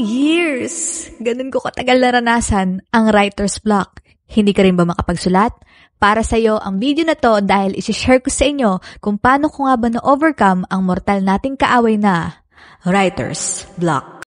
years! Ganun ko katagal naranasan ang writer's block. Hindi ka rin ba makapagsulat? Para sa'yo ang video na to dahil isi-share ko sa inyo kung paano ko nga ba na-overcome ang mortal nating kaaway na writer's block.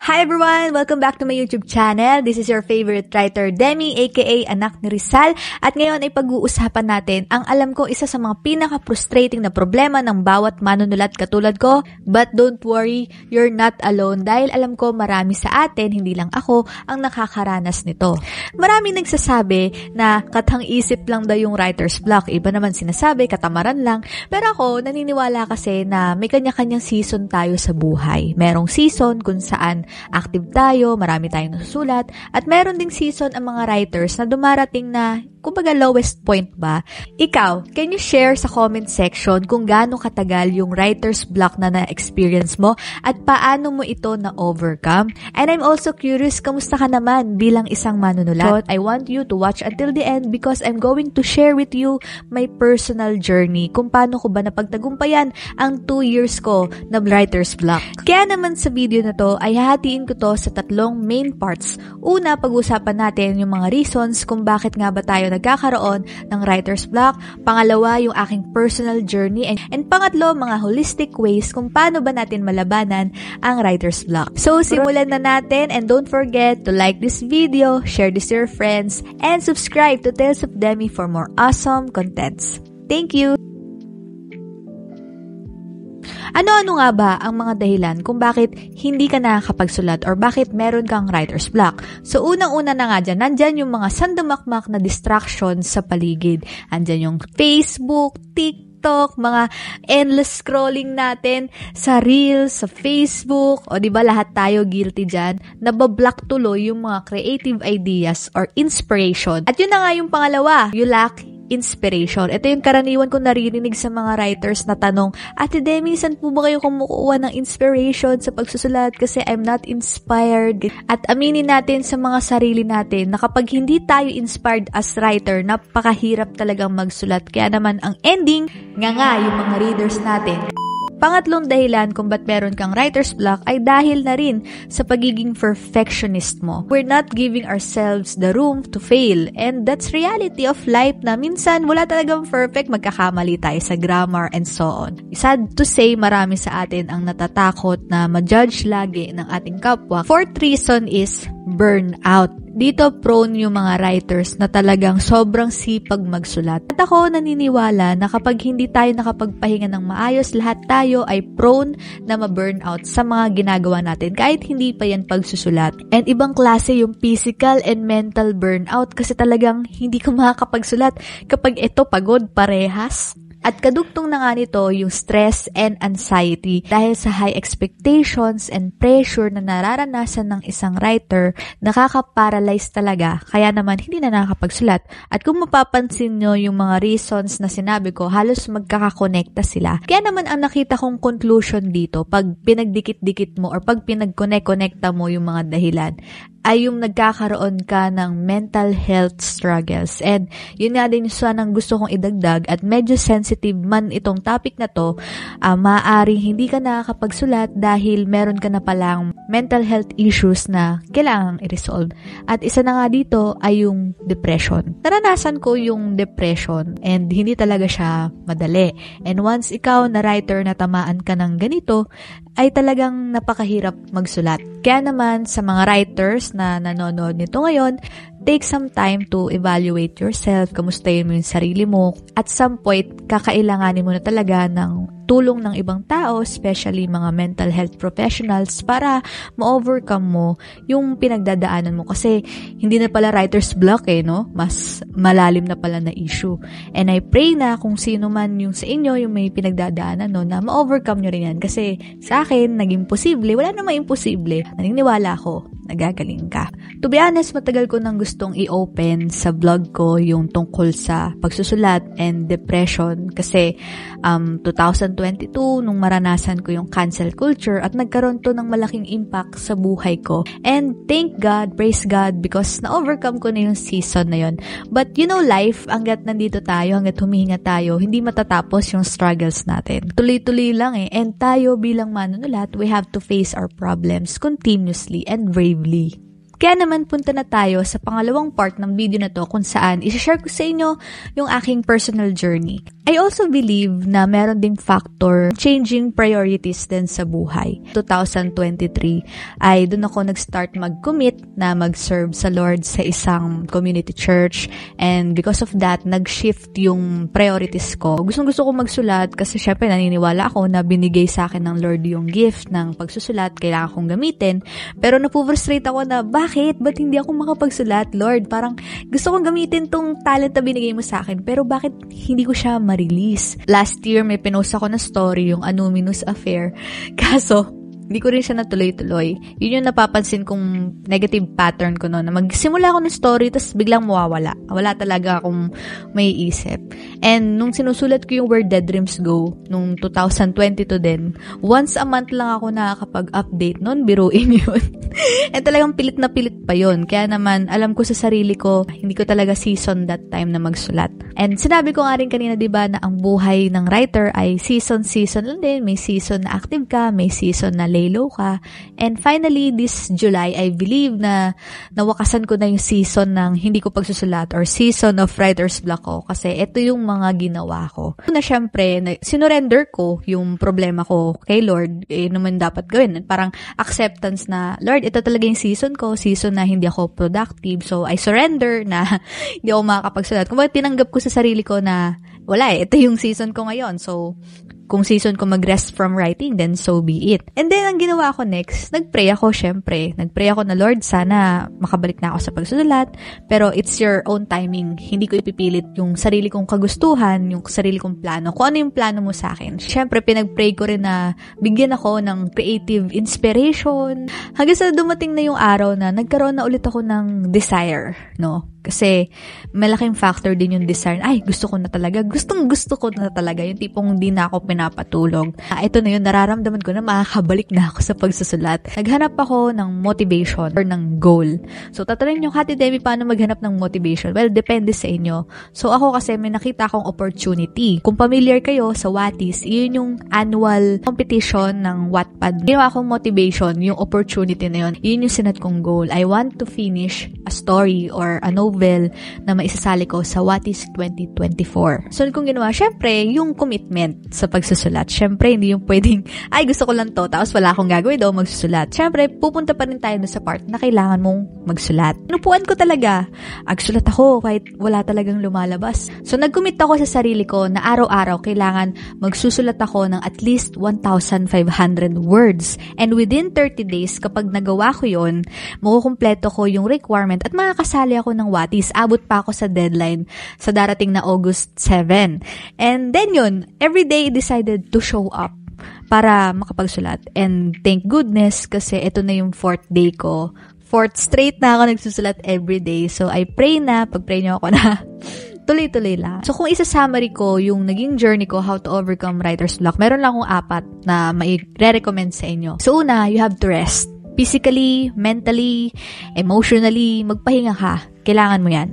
Hi everyone! Welcome back to my YouTube channel. This is your favorite writer, Demi, aka Anak ni Rizal. At ngayon ay pag-uusapan natin ang alam ko isa sa mga pinaka-frustrating na problema ng bawat manunulat katulad ko. But don't worry, you're not alone dahil alam ko marami sa atin, hindi lang ako, ang nakakaranas nito. Maraming nagsasabi na katang-isip lang daw yung writer's block. Iba naman sinasabi, katamaran lang. Pero ako, naniniwala kasi na may kanya-kanyang season tayo sa buhay. Merong season kung saan active tayo, marami tayong nasusulat, at meron ding season ang mga writers na dumarating na, kumbaga lowest point ba? Ikaw, can you share sa comment section kung gaano katagal yung writer's block na na-experience mo at paano mo ito na-overcome? And I'm also curious, kamusta ka naman bilang isang manunulat? I want you to watch until the end because I'm going to share with you my personal journey kung paano ko ba napagtagumpayan ang 2 years ko na writer's block. Kaya naman sa video na to ay hahatiin ko to sa 3 main parts. Una, pag-usapan natin yung mga reasons kung bakit nga ba tayo nagkakaroon ng writer's block. Pangalawa, yung aking personal journey. And pangatlo, mga holistic ways kung paano ba natin malabanan ang writer's block. So, simulan na natin and don't forget to like this video, share this to your friends, and subscribe to Tales of Demi for more awesome contents. Thank you! Ano-ano nga ba ang mga dahilan kung bakit hindi ka nakakapagsulat or bakit meron kang writer's block? So, unang-una na nga dyan, nandyan yung mga sandamakmak na distractions sa paligid. Andyan yung Facebook, TikTok, mga endless scrolling natin sa Reels, sa Facebook, o diba lahat tayo guilty dyan, nabablock tuloy yung mga creative ideas or inspiration. At yun na nga yung pangalawa, you lack inspiration. Ito yung karaniwan ko naririnig sa mga writers na tanong, Ate Demi, saan po ba kayo kumukuha ng inspiration sa pagsusulat kasi I'm not inspired? At aminin natin sa mga sarili natin na kapag hindi tayo inspired as writer, napakahirap talagang magsulat. Kaya naman ang ending, nga yung mga readers natin. Pangatlong dahilan kung ba't meron kang writer's block ay dahil na rin sa pagiging perfectionist mo. We're not giving ourselves the room to fail. And that's reality of life na minsan wala talagang perfect, magkakamali tayo sa grammar and so on. Sad to say, marami sa atin ang natatakot na ma-judge lagi ng ating kapwa. Fourth reason is burnout. Dito prone yung mga writers na talagang sobrang sipag magsulat. At ako naniniwala na kapag hindi tayo nakapagpahinga ng maayos, lahat tayo ay prone na ma-burnout sa mga ginagawa natin kahit hindi pa yan pagsusulat. And ibang klase yung physical and mental burnout kasi talagang hindi ka makakapagsulat kapag ito pagod parehas. At kadugtong na nga nito yung stress and anxiety dahil sa high expectations and pressure na nararanasan ng isang writer, nakaka-paralyze talaga, kaya naman hindi na nakakapagsulat. At kung mapapansin nyo yung mga reasons na sinabi ko, halos magkakakonekta sila. Kaya naman ang nakita kong conclusion dito, pag pinagdikit-dikit mo or pag pinag-connect-connecta mo yung mga dahilan, ay yung nagkakaroon ka ng mental health struggles. And yun nga din sanang gusto kong idagdag at medyo sensitive man itong topic na to, maaaring hindi ka nakakapagsulat dahil meron ka na palang mental health issues na kailangang i-resolve. At isa na nga dito ay yung depression. Naranasan ko yung depression and hindi talaga siya madali. And once ikaw na writer na tamaan ka ng ganito, ay talagang napakahirap magsulat. Kaya naman sa mga writers na nanonood nito ngayon, take some time to evaluate yourself, kamustahin mo yung sarili mo. At some point, kakailanganin mo na talaga ng tulong ng ibang tao, especially mga mental health professionals, para ma-overcome mo yung pinagdadaanan mo. Kasi hindi na pala writer's block no? Mas malalim na pala na issue. And I pray na kung sino man yung sa inyo, yung may pinagdadaanan na ma-overcome nyo rin yan. Kasi sa akin, naging posible. Wala namang imposible. Naniniwala ko, nagagaling ka. To be honest, matagal ko nang gustong i-open sa vlog ko yung tungkol sa pagsusulat and depression kasi 2020 2022 nung maranasan ko yung cancel culture at nagkaroon to ng malaking impact sa buhay ko. And thank God, praise God, because na-overcome ko na yung season na yun. But life, hanggat nandito tayo, hanggat humihinga tayo, hindi matatapos yung struggles natin. Tuloy-tuloy lang And tayo bilang manunulat, we have to face our problems continuously and bravely. Kaya naman punta na tayo sa pangalawang part ng video na to kung saan isishare ko sa inyo yung aking personal journey. I also believe na meron ding factor changing priorities din sa buhay. 2023 ay doon ako nag-start mag-commit na mag-serve sa Lord sa isang community church, and because of that, nag-shift yung priorities ko. Gustong-gusto ko magsulat kasi syempre naniniwala ako na binigay sa akin ng Lord yung gift ng pagsusulat, kailangan kong gamitin. Pero napufrustrate ako na bakit? Ba't hindi ako makapagsulat, Lord? Parang gusto kong gamitin tong talent na binigay mo sa akin, pero bakit hindi ko siya ma-release? Last year, may pinost ako na story, yung Anonymous Affair. Kaso, hindi ko rin siya natuloy-tuloy. Yun yung napapansin kong negative pattern ko noon, na magsimula ako ng story, tapos biglang mawawala. Wala talaga akong may isip. And nung sinusulat ko yung Where Dead Dreams Go, nung 2022 din, once a month lang ako nakakapag-update noon, biruin yun. And talagang pilit na pilit pa yun. Kaya naman, alam ko sa sarili ko, hindi ko talaga season that time na magsulat. And sinabi ko nga rin kanina, diba, na ang buhay ng writer ay season lang din. May season na active ka, may season na low ka. And finally, this July, I believe na nawakasan ko na yung season ng hindi ko pagsusulat or season of writer's block ko. Kasi ito yung mga ginawa ko. Na syempre, sinurrender ko yung problema ko kay Lord. Naman dapat gawin. Parang acceptance na, Lord, ito talaga yung season ko. Season na hindi ako productive. So, I surrender na hindi ako makakapagsulat. Kung bakit tinanggap ko sa sarili ko na wala ito yung season ko ngayon. So, kung season ko mag-rest from writing, then so be it. And then, ang ginawa ko next, nag-pray ako, syempre. Nag-pray ako na, Lord, sana makabalik na ako sa pagsusulat, pero it's your own timing. Hindi ko ipipilit yung sarili kong kagustuhan, yung sarili kong plano. Kung ano yung plano mo sa akin. Syempre, pinag-pray ko rin na bigyan ako ng creative inspiration. Hanggang sa dumating na yung araw na nagkaroon na ulit ako ng desire, no? Kasi malaking factor din yung desire. Ay, gusto ko na talaga. Gustong-gusto ko na talaga. Yung tipong hindi na ako pinapatulog. Ito na yun, nararamdaman ko na makakabalik na ako sa pagsusulat. Naghanap ako ng motivation or ng goal. So, tatanungin nyo, Kati Demi, paano maghanap ng motivation? Well, depende sa inyo. So, ako kasi may nakita akong opportunity. Kung familiar kayo sa Wattys, yun yung annual competition ng Wattpad. Ginawa akong motivation, yung opportunity na yun. Yun yung sinat kong goal. I want to finish a story or a novel na maisasali ko sa Wattys 2024. So, kung ginawa, syempre, yung commitment sa pagsusulat. Syempre, hindi yung pwedeng, ay, gusto ko lang to, tapos wala akong gagawin daw, magsusulat. Syempre, pupunta pa rin tayo sa part na kailangan mong magsulat. Inupuan ko talaga. Agsulat ako kahit wala talagang lumalabas. So, nag-commit ako sa sarili ko na araw-araw kailangan magsusulat ako ng at least 1,500 words. And within 30 days, kapag nagawa ko yun, makukumpleto ko yung requirement at makakasali ako ng Wattys. Abot pa ako sa deadline sa darating na August 7. And then yun, every day decided to show up para makapagsulat. And thank goodness kasi ito na yung 4th day ko. 4th straight na ako nagsusulat every day. So I pray na, pag-pray nyo ako na tuloy-tuloy lang. So kung isa-summary ko yung naging journey ko, how to overcome writer's block, meron lang akong 4 na mai-recommend sa inyo. So una, you have to rest. Physically, mentally, emotionally, magpahinga ka. Kailangan mo yan.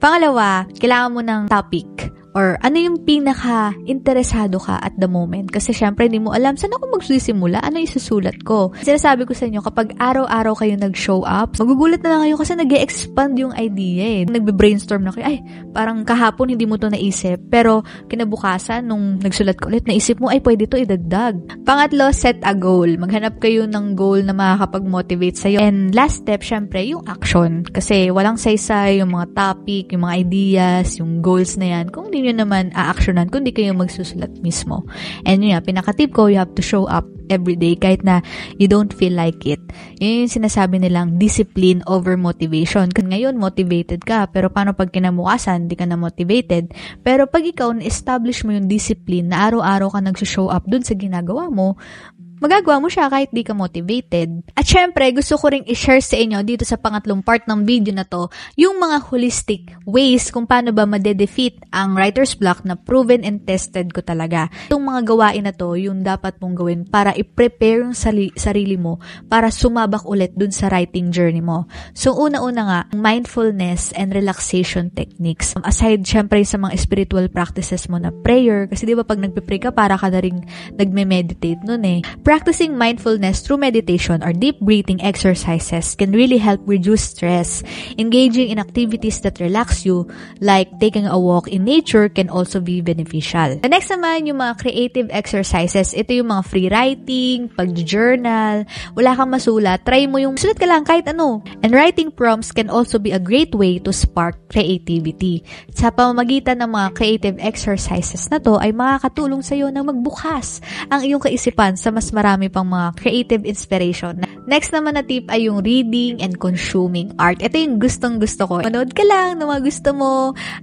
Pangalawa, kailangan mo ng topic or ano yung pinaka-interesado ka at the moment. Kasi syempre, hindi mo alam saan ako magsisimula, ano yung susulat ko. Sinasabi ko sa inyo, kapag araw-araw kayo nag-show up, magugulat na lang kayo kasi nag-e-expand yung idea eh. Nagbe-brainstorm na kayo, ay, parang kahapon hindi mo to naisip. Pero kinabukasan, nung nagsulat ko ulit, naisip mo, ay, pwede to idagdag. Pangatlo, set a goal. Maghanap kayo ng goal na makakapag-motivate sa'yo. And last step, syempre, yung action. Kasi walang saysay, yung mga topic, yung mga ideas, yung goals na yan. Kung hindi nyo naman a-actionan, kundi kayo magsusulat mismo. And yun nga, pinaka-tip ko, you have to show up every day kahit na you don't feel like it. Yun yung sinasabi nilang discipline over motivation. Ngayon, motivated ka, pero paano pag kinabukasan, di ka na motivated. Pero pag ikaw na-establish mo yung discipline na araw-araw ka nag-show up dun sa ginagawa mo, magagawa mo siya kahit di ka motivated. At syempre, gusto ko ring i-share sa inyo dito sa pangatlong part ng video na to, yung mga holistic ways kung paano ba madedefeat ang writer's block na proven and tested ko talaga. Itong mga gawain na to, yung dapat mong gawin para i-prepare yung sarili mo para sumabak ulit dun sa writing journey mo. So, una-una nga, mindfulness and relaxation techniques. Aside, syempre, sa mga spiritual practices mo na prayer, kasi di ba pag nagpe-pray ka, para ka na rin nagme-meditate nun eh. Practicing mindfulness through meditation or deep breathing exercises can really help reduce stress. Engaging in activities that relax you, like taking a walk in nature, can also be beneficial. The next naman, yung mga creative exercises. Ito yung mga free writing, pag-journal, wala kang masulat, try mo yung sulat ka lang kahit ano. And writing prompts can also be a great way to spark creativity. Sa pamamagitan ng mga creative exercises na to, ay makakatulong sa iyo na magbukas ang iyong kaisipan sa mas marami pang mga creative inspiration. Next naman na tip ay yung reading and consuming art. Ito yung gustong-gusto ko. Manood ka lang ng mga gusto mo,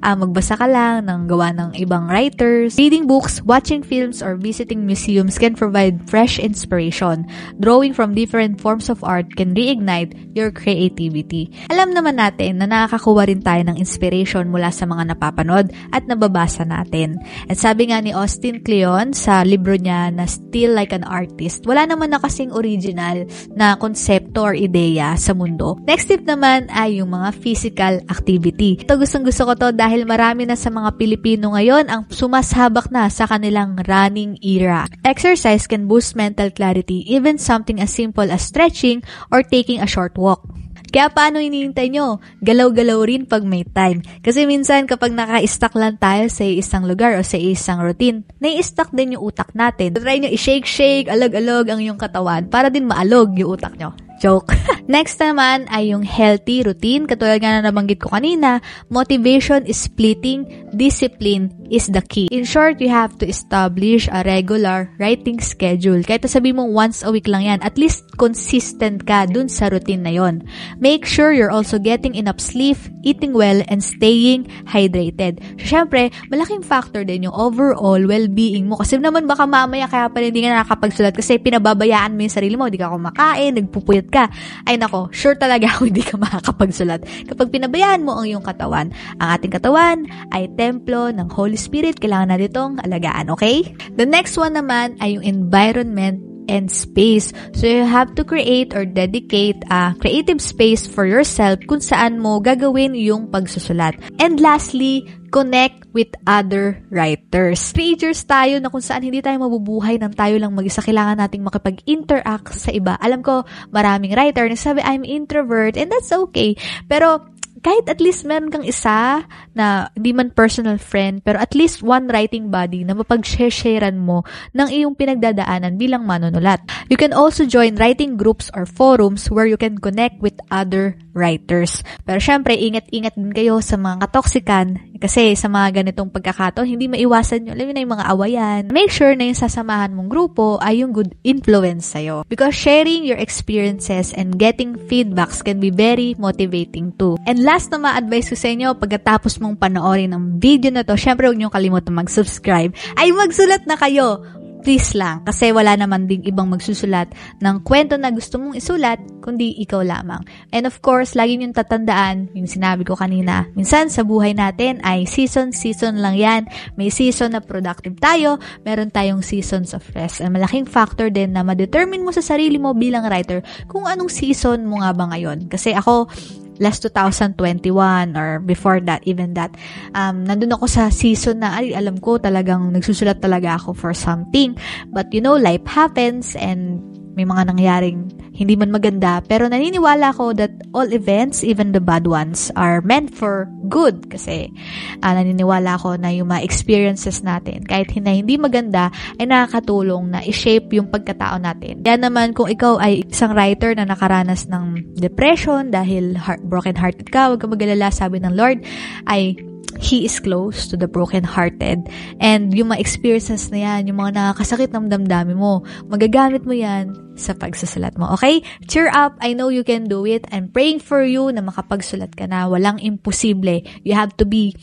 magbasa ka lang ng gawa ng ibang writers. Reading books, watching films, or visiting museums can provide fresh inspiration. Drawing from different forms of art can reignite your creativity. Alam naman natin na nakakakuha rin tayo ng inspiration mula sa mga napapanood at nababasa natin. At sabi nga ni Austin Kleon sa libro niya na Still Like an Artist, wala naman na kasing original na konsepto or ideya sa mundo. Next tip naman ay yung mga physical activity. Ito gustong-gusto ko to dahil marami na sa mga Pilipino ngayon ang sumasabak na sa kanilang running era. Exercise can boost mental clarity, even something as simple as stretching or taking a short walk. Kaya paano hinihintay nyo? Galaw-galaw rin pag may time. Kasi minsan kapag naka-stuck lang tayo sa isang lugar o sa isang routine, nai-stuck din yung utak natin. Try nyo i-shake-shake, alog-alog ang iyong katawan para din maalog yung utak nyo. Joke. Next naman ay yung healthy routine. Katulad nga na nabanggit ko kanina, motivation is splitting, discipline is the key. In short, you have to establish a regular writing schedule. Kahit sabi mo once a week lang yan, at least consistent ka dun sa routine na yon. Make sure you're also getting enough sleep, eating well, and staying hydrated. So, syempre, malaking factor din yung overall well-being mo. Kasi naman baka mamaya kaya pala hindi ka nakakapagsulat kasi pinababayaan mo yung sarili mo, hindi ka kumakain, nagpupuyat ka. Ay nako, sure talaga ako hindi ka makakapagsulat. Kapag pinabayaan mo ang iyong katawan, ang ating katawan ay templo ng Holy Spirit, kailangan natin itong alagaan, okay? The next one naman ay yung environment and space. So, you have to create or dedicate a creative space for yourself kung saan mo gagawin yung pagsusulat. And lastly, connect with other writers. Creators tayo na kung saan hindi tayo mabubuhay ng tayo lang mag-isa. Kailangan nating makipag-interact sa iba. Alam ko, maraming writer na sabi, I'm introvert, and that's okay. Pero, kahit at least meron kang isa na hindi man personal friend, pero at least one writing buddy na mapag-sharean mo ng iyong pinagdadaanan bilang manunulat. You can also join writing groups or forums where you can connect with other writers. Pero syempre, ingat-ingat din kayo sa mga katoksikan kasi sa mga ganitong pagkakataon, hindi maiwasan nyo. Alam mo na yung mga awayan. Make sure na yung sasamahan mong grupo ay yung good influence sa'yo. Because sharing your experiences and getting feedbacks can be very motivating too. And last na ma-advise ko sa inyo, pagkatapos mong panoorin ang video na to, syempre huwag nyo kalimutan mag-subscribe, ay magsulat na kayo. Please lang, kasi wala naman ding ibang magsusulat ng kwento na gusto mong isulat, kundi ikaw lamang. And of course, lagi niyong tatandaan, yung sinabi ko kanina, minsan sa buhay natin ay season lang yan. May season na productive tayo, meron tayong seasons of rest. Ang malaking factor din na ma-determine mo sa sarili mo bilang writer kung anong season mo nga ba ngayon. Kasi ako, last 2021 or before that, even that, nandun ako sa season na, alam ko talagang nagsusulat talaga ako for something. But you know, life happens and may mga nangyaring hindi man maganda. Pero naniniwala ako that all events, even the bad ones, are meant for good. Kasi naniniwala ako na yung mga experiences natin, kahit hindi maganda, ay nakakatulong na i-shape yung pagkatao natin. Kaya naman, kung ikaw ay isang writer na nakaranas ng depression dahil broken-hearted ka, huwag ka mag-alala, sabi ng Lord, ay He is close to the broken-hearted. And yung mga experiences na yan, yung mga nakakasakit ng damdamin mo, magagamit mo yan sa pagsusulat mo. Okay? Cheer up. I know you can do it. I'm praying for you na makapagsulat ka na. Walang imposible. You have to be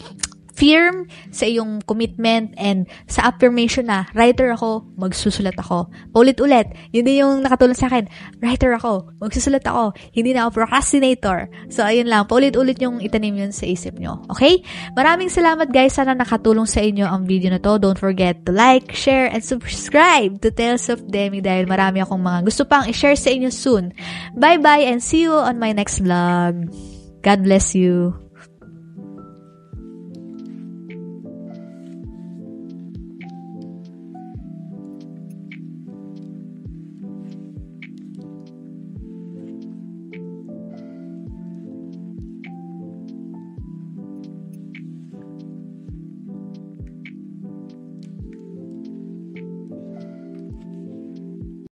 firm sa iyong commitment and sa affirmation na, writer ako, magsusulat ako. Paulit-ulit, yun din yung nakatulong sa akin. Writer ako, magsusulat ako, hindi na ako procrastinator. So, ayun lang, paulit-ulit yung itanim yun sa isip nyo. Okay? Maraming salamat guys, sana nakatulong sa inyo ang video na to. Don't forget to like, share, and subscribe to Tales of Demi dahil marami akong mga gusto pang i-share sa inyo soon. Bye-bye and see you on my next vlog. God bless you.